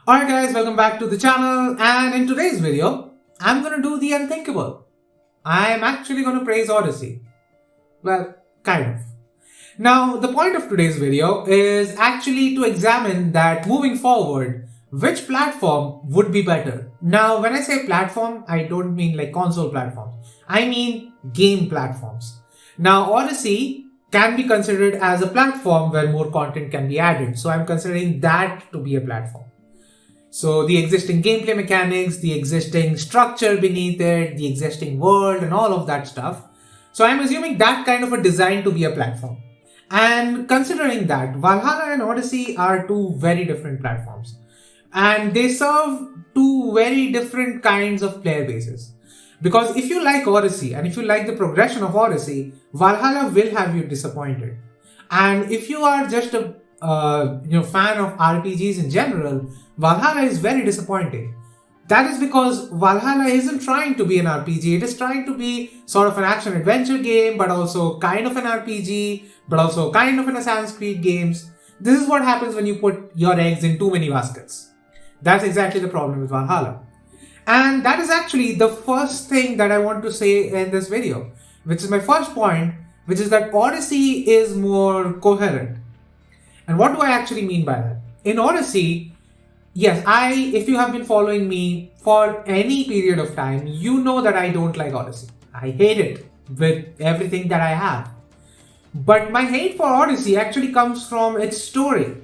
Alright guys, welcome back to the channel, and in today's video, I'm gonna do the unthinkable. I'm actually gonna praise Odyssey. Well, kind of. Now, the point of today's video is actually to examine that moving forward, which platform would be better. Now, when I say platform, I don't mean like console platforms. I mean game platforms. Now, Odyssey can be considered as a platform where more content can be added. So I'm considering that to be a platform. So the existing gameplay mechanics, the existing structure beneath it, the existing world and all of that stuff. So I'm assuming that kind of a design to be a platform. And considering that, Valhalla and Odyssey are two very different platforms. And they serve two very different kinds of player bases. Because if you like Odyssey and if you like the progression of Odyssey, Valhalla will have you disappointed. And if you are just a fan of RPGs in general, Valhalla is very disappointing. That is because Valhalla isn't trying to be an RPG, it is trying to be sort of an action-adventure game, but also kind of an RPG, but also kind of an Assassin's Creed games. This is what happens when you put your eggs in too many baskets. That's exactly the problem with Valhalla. And that is actually the first thing that I want to say in this video, which is my first point, which is that Odyssey is more coherent. And what do I actually mean by that? In Odyssey, yes, if you have been following me for any period of time, you know that I don't like Odyssey. I hate it with everything that I have. But my hate for Odyssey actually comes from its story,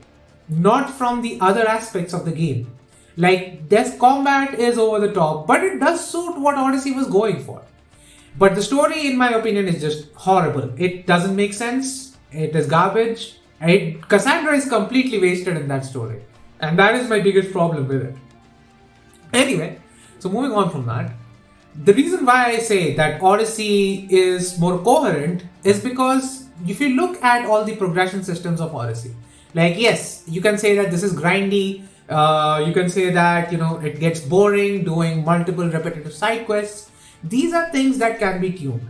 not from the other aspects of the game. Like, this combat is over the top, but it does suit what Odyssey was going for. But the story, in my opinion, is just horrible. It doesn't make sense. It is garbage. Kassandra is completely wasted in that story. And that is my biggest problem with it. Anyway, so moving on from that, the reason why I say that Odyssey is more coherent is because if you look at all the progression systems of Odyssey, like yes, you can say that this is grindy, you can say that, it gets boring doing multiple repetitive side quests. These are things that can be tuned.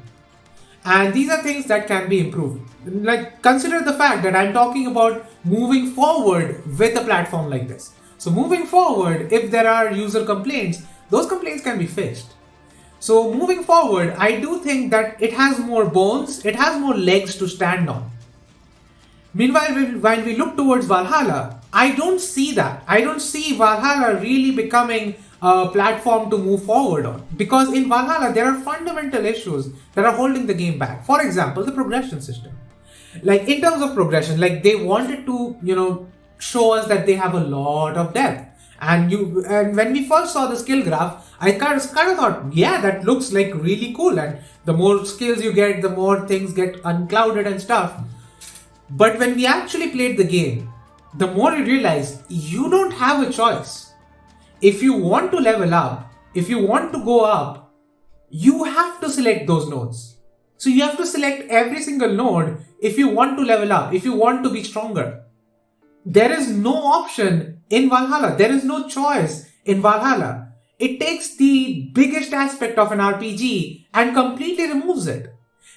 And these are things that can be improved. Like, consider the fact that I'm talking about moving forward with a platform like this. So moving forward, if there are user complaints, those complaints can be fixed. So moving forward, I do think that it has more bones, it has more legs to stand on. Meanwhile, when we look towards Valhalla, I don't see that. I don't see Valhalla really becoming a platform to move forward on. Because in Valhalla, there are fundamental issues that are holding the game back. For example, the progression system. Like, in terms of progression, like they wanted to, show us that they have a lot of depth. And when we first saw the skill graph, I kind of thought, yeah, that looks like really cool. And the more skills you get, the more things get unclouded and stuff. But when we actually played the game, the more you realize you don't have a choice. If you want to level up, if you want to go up, you have to select those nodes. So you have to select every single node if you want to level up, if you want to be stronger. There is no option in Valhalla. There is no choice in Valhalla. It takes the biggest aspect of an RPG and completely removes it.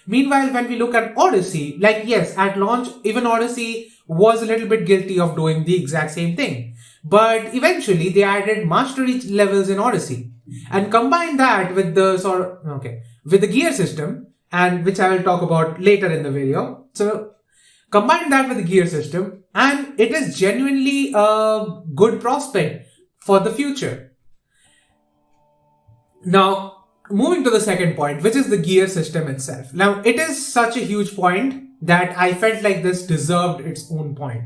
Meanwhile, when we look at Odyssey, like yes, at launch, even Odyssey was a little bit guilty of doing the exact same thing. But eventually, they added mastery levels in Odyssey and combined that with the gear system, and which I will talk about later in the video. So combine that with the gear system, and it is genuinely a good prospect for the future. Now, moving to the second point, which is the gear system itself. Now, it is such a huge point that I felt like this deserved its own point.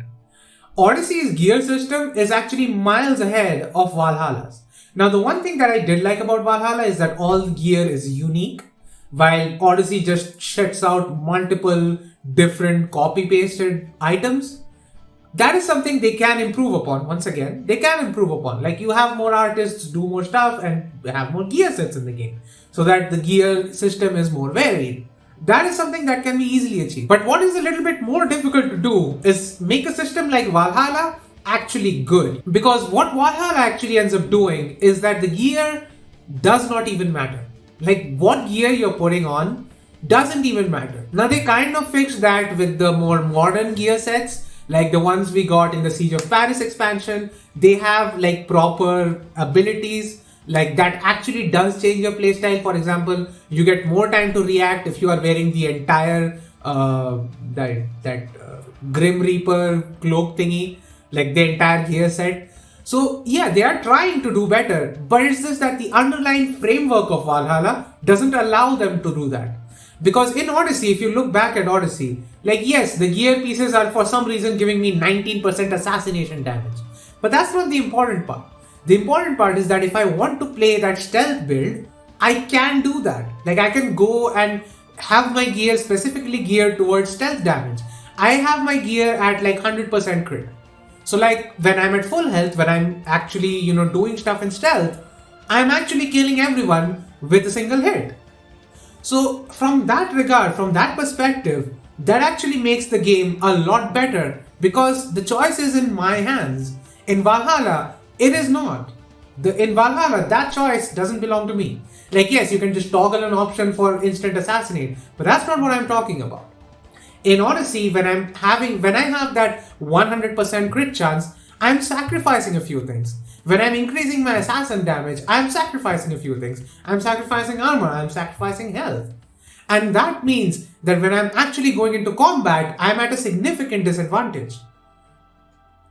Odyssey's gear system is actually miles ahead of Valhalla's. Now, the one thing that I did like about Valhalla is that all gear is unique, while Odyssey just shits out multiple different copy-pasted items. That is something they can improve upon. Once again, they can improve upon. Like, you have more artists do more stuff and have more gear sets in the game, so that the gear system is more varied. That is something that can be easily achieved. But what is a little bit more difficult to do is make a system like Valhalla actually good. Because what Valhalla actually ends up doing is that the gear does not even matter. Like, what gear you're putting on doesn't even matter. Now, they kind of fixed that with the more modern gear sets, like the ones we got in the Siege of Paris expansion. They have like proper abilities like that actually does change your playstyle. For example, you get more time to react if you are wearing the entire Grim Reaper cloak thingy, like the entire gear set. So yeah, they are trying to do better, but it's just that the underlying framework of Valhalla doesn't allow them to do that. Because in Odyssey, if you look back at Odyssey, like yes, the gear pieces are for some reason giving me 19% assassination damage. But that's not the important part. The important part is that if I want to play that stealth build, I can do that. Like I can go and have my gear specifically geared towards stealth damage. I have my gear at like 100% crit. So like when I'm at full health, when I'm actually, doing stuff in stealth, I'm actually killing everyone with a single hit. So from that regard, from that perspective, that actually makes the game a lot better because the choice is in my hands. In Valhalla, it is not. In Valhalla, that choice doesn't belong to me. Like yes, you can just toggle an option for instant assassinate, but that's not what I'm talking about. In Odyssey, when I have that 100% crit chance, I'm sacrificing a few things. When I'm increasing my assassin damage, I'm sacrificing a few things. I'm sacrificing armor, I'm sacrificing health. And that means that when I'm actually going into combat, I'm at a significant disadvantage.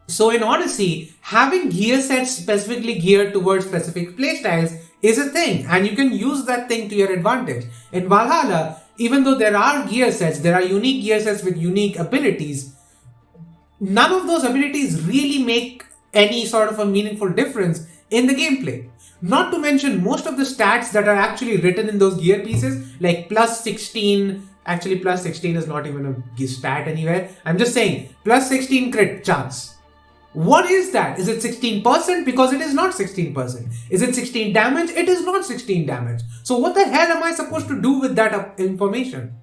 So in Odyssey, having gear sets specifically geared towards specific playstyles is a thing, and you can use that thing to your advantage. In Valhalla, even though there are gear sets, there are unique gear sets with unique abilities, none of those abilities really make any sort of a meaningful difference in the gameplay. Not to mention most of the stats that are actually written in those gear pieces, like plus 16, actually plus 16 is not even a stat anywhere. I'm just saying, plus 16 crit chance. What is that? Is it 16%? Because it is not 16%. Is it 16 damage? It is not 16 damage. So what the hell am I supposed to do with that information?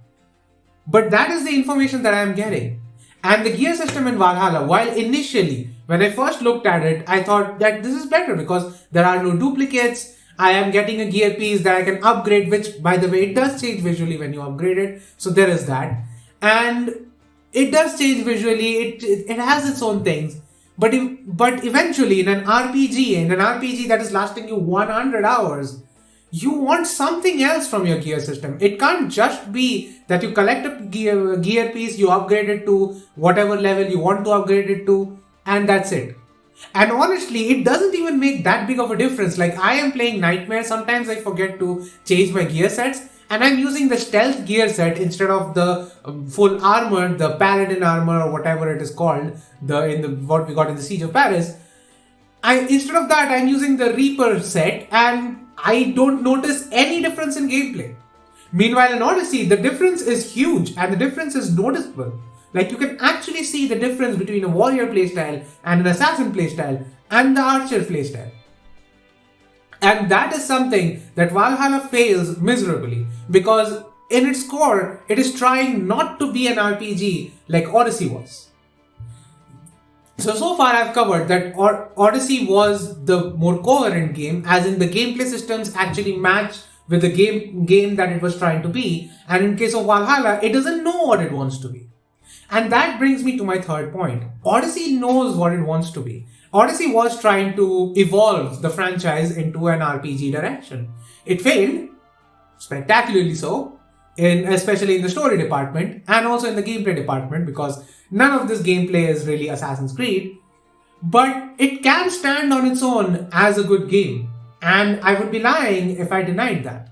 But that is the information that I am getting. And the gear system in Valhalla, while initially, when I first looked at it, I thought that this is better because there are no duplicates. I am getting a gear piece that I can upgrade, which by the way, it does change visually when you upgrade it. So there is that. And it does change visually. It has its own things. But eventually in an RPG that is lasting you 100 hours, you want something else from your gear system. It can't just be that you collect a gear piece, you upgrade it to whatever level you want to upgrade it to, and that's it. And honestly, it doesn't even make that big of a difference. Like I am playing Nightmare, sometimes I forget to change my gear sets, and I'm using the stealth gear set instead of the full armor, the paladin armor or whatever it is called, what we got in the Siege of Paris. Instead of that, I'm using the Reaper set, and I don't notice any difference in gameplay. Meanwhile, in Odyssey, the difference is huge and the difference is noticeable. Like you can actually see the difference between a warrior playstyle and an assassin playstyle and the archer playstyle. And that is something that Valhalla fails miserably because in its core, it is trying not to be an RPG like Odyssey was. So far I've covered that Odyssey was the more coherent game, as in the gameplay systems actually match with the game that it was trying to be. And in case of Valhalla, it doesn't know what it wants to be. And that brings me to my third point. Odyssey knows what it wants to be. Odyssey was trying to evolve the franchise into an RPG direction. It failed, spectacularly so, especially in the story department and also in the gameplay department, because none of this gameplay is really Assassin's Creed. But it can stand on its own as a good game, and I would be lying if I denied that.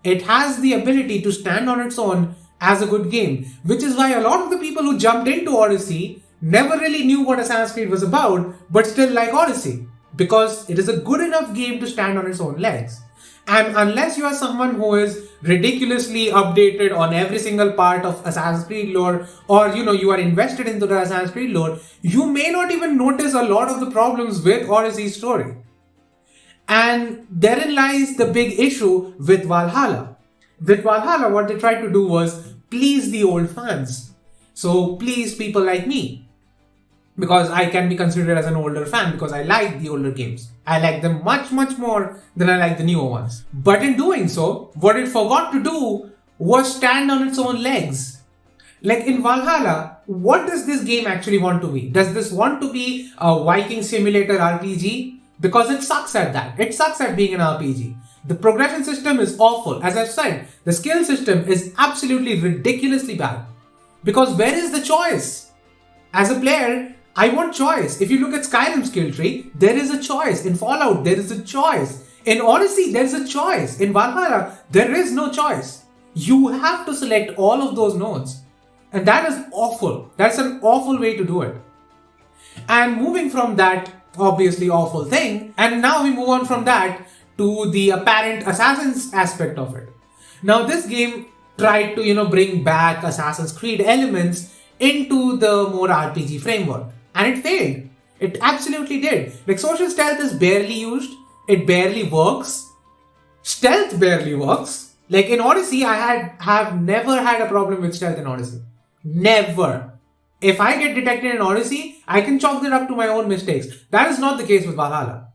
It has the ability to stand on its own as a good game, which is why a lot of the people who jumped into Odyssey never really knew what Assassin's Creed was about, but still like Odyssey, because it is a good enough game to stand on its own legs. And unless you are someone who is ridiculously updated on every single part of Assassin's Creed lore, or you are invested into the Assassin's Creed lore, you may not even notice a lot of the problems with Odyssey's story. And therein lies the big issue with Valhalla. With Valhalla, what they tried to do was please the old fans. So please people like me. Because I can be considered as an older fan because I like the older games. I like them much, much more than I like the newer ones. But in doing so, what it forgot to do was stand on its own legs. Like in Valhalla, what does this game actually want to be? Does this want to be a Viking simulator RPG? Because it sucks at that. It sucks at being an RPG. The progression system is awful. As I've said, the skill system is absolutely ridiculously bad. Because where is the choice? As a player, I want choice. If you look at Skyrim's skill tree, there is a choice. In Fallout, there is a choice. In Odyssey, there is a choice. In Valhalla, there is no choice. You have to select all of those nodes. And that is awful. That's an awful way to do it. And moving from that obviously awful thing, and now we move on from that to the apparent Assassin's aspect of it. Now this game tried to, bring back Assassin's Creed elements into the more RPG framework. And it failed. It absolutely did. Like social stealth is barely used. It barely works. Stealth barely works. Like in Odyssey, I have never had a problem with stealth in Odyssey. Never. If I get detected in Odyssey, I can chalk that up to my own mistakes. That is not the case with Valhalla.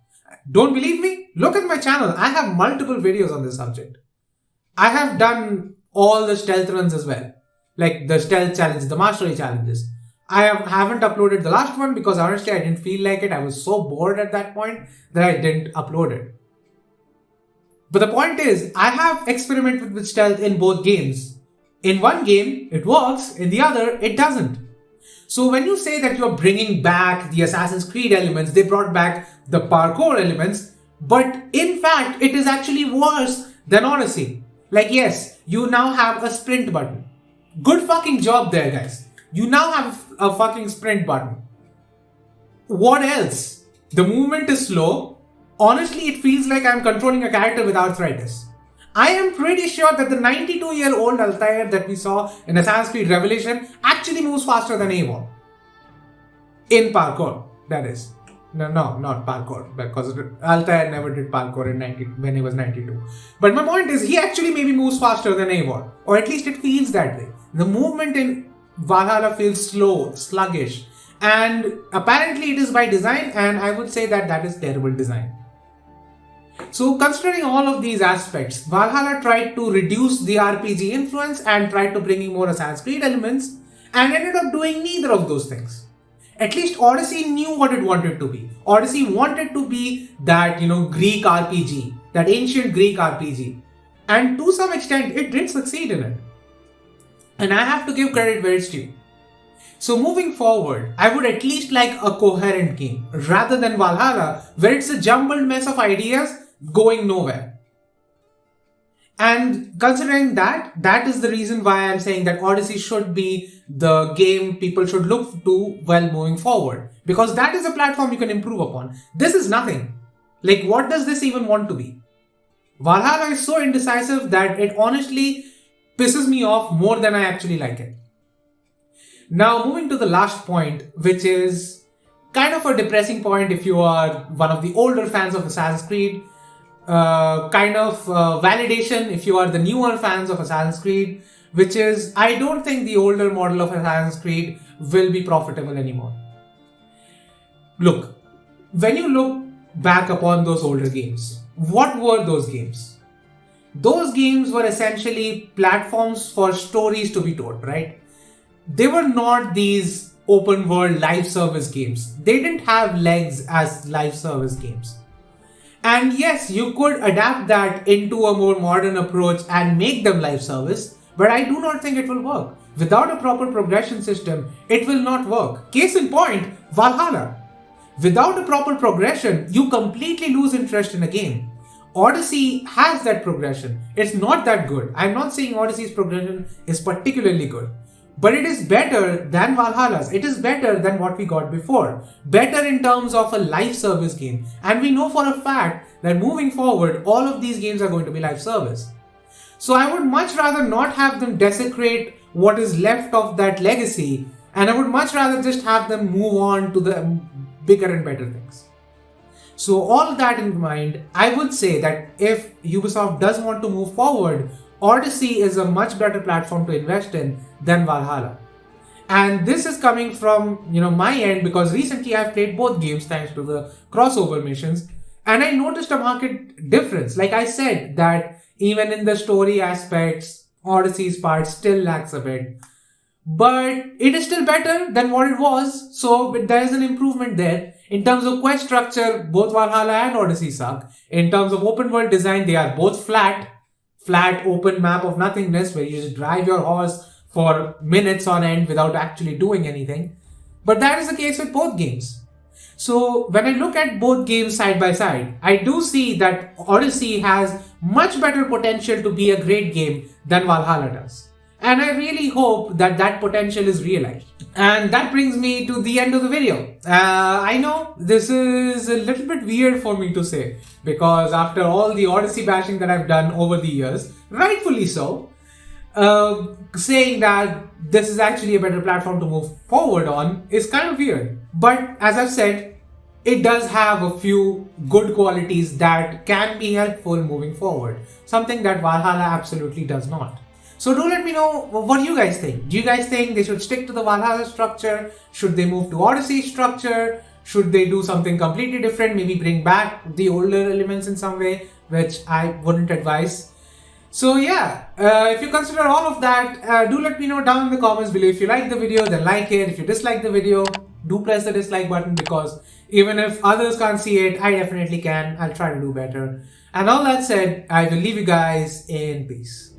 Don't believe me? Look at my channel. I have multiple videos on this subject. I have done all the stealth runs as well. Like the stealth challenge, the mastery challenges. I haven't uploaded the last one because honestly I didn't feel like it. I was so bored at that point that I didn't upload it. But the point is, I have experimented with stealth in both games. In one game, it works. In the other, it doesn't. So when you say that you're bringing back the Assassin's Creed elements, they brought back the parkour elements, but in fact, it is actually worse than Odyssey. Like yes, you now have a sprint button. Good fucking job there, guys. You now have a fucking sprint button. What else? The movement is slow. Honestly, it feels like I'm controlling a character with arthritis. I am pretty sure that the 92-year-old Altair that we saw in Assassin's Creed Revelation actually moves faster than Eivor. In parkour, that is. No, not parkour, because Altair never did parkour when he was 92. But my point is, he actually maybe moves faster than Eivor, or at least it feels that way. The movement in Valhalla feels slow, sluggish, and apparently it is by design, and I would say that that is terrible design. So considering all of these aspects, Valhalla tried to reduce the RPG influence and tried to bring in more Assassin's Creed elements and ended up doing neither of those things. At least Odyssey knew what it wanted to be. Odyssey wanted to be that, Greek RPG, that ancient Greek RPG. And to some extent, it did succeed in it. And I have to give credit where it's due. So moving forward, I would at least like a coherent game rather than Valhalla, where it's a jumbled mess of ideas going nowhere. And considering that is the reason why I'm saying that Odyssey should be the game people should look to while moving forward. Because that is a platform you can improve upon. This is nothing. Like, what does this even want to be? Valhalla is so indecisive that it honestly pisses me off more than I actually like it. Now, moving to the last point, which is kind of a depressing point if you are one of the older fans of Assassin's Creed. Validation if you are the newer fans of Assassin's Creed, which is, I don't think the older model of Assassin's Creed will be profitable anymore. Look, when you look back upon those older games, what were those games? Those games were essentially platforms for stories to be told, right? They were not these open world live service games. They didn't have legs as live service games. And yes, you could adapt that into a more modern approach and make them live service, but I do not think it will work. Without a proper progression system, it will not work. Case in point, Valhalla. Without a proper progression, you completely lose interest in a game. Odyssey has that progression. It's not that good. I'm not saying Odyssey's progression is particularly good. But it is better than Valhalla's. It is better than what we got before. Better in terms of a live service game. And we know for a fact that moving forward, all of these games are going to be live service. So I would much rather not have them desecrate what is left of that legacy. And I would much rather just have them move on to the bigger and better things. So all that in mind, I would say that if Ubisoft does want to move forward, Odyssey is a much better platform to invest in than Valhalla. And this is coming from, my end, because recently I've played both games thanks to the crossover missions, and I noticed a market difference. Like I said, that even in the story aspects, Odyssey's part still lacks a bit. but it is still better than what it was. So there is an improvement there. In terms of quest structure, both Valhalla and Odyssey suck. In terms of open world design, they are both flat open map of nothingness where you just drive your horse for minutes on end without actually doing anything. But that is the case with both games. So when I look at both games side by side, I do see that Odyssey has much better potential to be a great game than Valhalla does. And I really hope that that potential is realized. And that brings me to the end of the video. I know this is a little bit weird for me to say, because after all the Odyssey bashing that I've done over the years, rightfully so, saying that this is actually a better platform to move forward on is kind of weird. But as I've said, it does have a few good qualities that can be helpful moving forward. Something that Valhalla absolutely does not. So do let me know what you guys think. Do you guys think they should stick to the Valhalla structure? Should they move to Odyssey structure? Should they do something completely different? Maybe bring back the older elements in some way, which I wouldn't advise. So yeah, if you consider all of that, do let me know down in the comments below. If you like the video, then like it. If you dislike the video, do press the dislike button, because even if others can't see it, I definitely can. I'll try to do better. And all that said, I will leave you guys in peace.